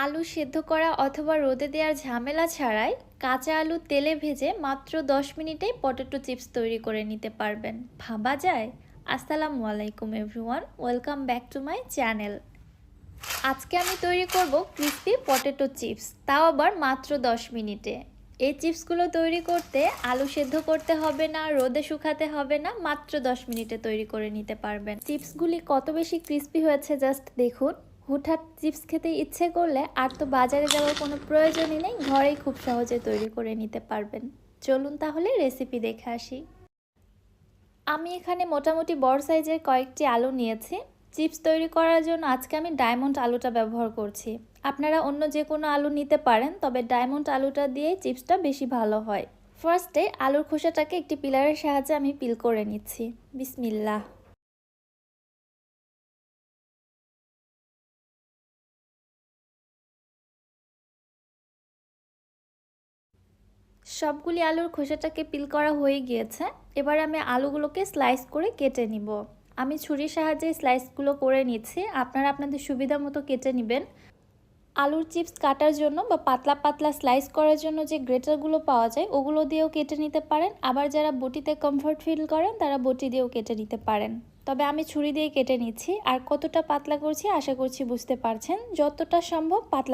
আলু সেদ্ধ করা অথবা রোদে দেওয়ার ঝামেলা ছাড়াই কাঁচা আলু তেলে ভেজে মাত্র 10 মিনিটেই পটেটো চিপস তৈরি করে নিতে পারবেন। ভাবা যায়? আসসালামু আলাইকুম everyone, welcome back to my channel. আজকে আমি তৈরি করব ক্রিস্পি পটেটো চিপস, তাও আবার মাত্র 10 মিনিটে। এই চিপসগুলো তৈরি করতে আলু সেদ্ধ করতে হবে না, রোদে শুকাতে হবে না, মাত্র 10 মিনিটে তৈরি করে নিতে পারবেন। চিপসগুলি কত বেশি ক্রিস্পি হয়েছে জাস্ট দেখুন। হুটহাট চিপস খেতে ইচ্ছে করলে আর তো বাজারে যাওয়ার কোনো প্রয়োজনই নেই, ঘরেই খুব সহজে তৈরি করে নিতে পারবেন। চলুন তাহলে রেসিপি দেখে আসি। আমি এখানে মোটামুটি বড় সাইজের কয়েকটি আলু নিয়েছি। চিপস তৈরি করার জন্য আজকে আমি ডায়মন্ড আলুটা ব্যবহার করছি। আপনারা অন্য যে কোনো আলু নিতে পারেন, তবে ডায়মন্ড আলুটা দিয়ে চিপসটা বেশি ভালো হয়। ফার্স্টে আলুর খোসাটাকে একটি পিলারের সাহায্যে আমি পিল করে নিচ্ছি। বিসমিল্লাহ। সবগুলি আলুর খোসাটাকে পিল করা হয়ে গিয়েছে। এবার আমি আলুগুলোকে স্লাইস করে কেটে নিব। আমি ছুরির সাহায্যে স্লাইসগুলো করে নিচ্ছি, আপনারা আপনাদের সুবিধা মতো কেটে নেবেন। আলুর চিপস কাটার জন্য বা পাতলা পাতলা স্লাইস করার জন্য যে গ্রেটারগুলো পাওয়া যায় ওগুলো দিয়েও কেটে নিতে পারেন। আবার যারা বটিতে কমফর্ট ফিল করেন তারা বটি দিয়েও কেটে নিতে পারেন। তবে আমি ছুরি দিয়ে কেটে নিচ্ছি। আর কতটা পাতলা করছি আশা করছি বুঝতে পারছেন। যতটা সম্ভব পাতলা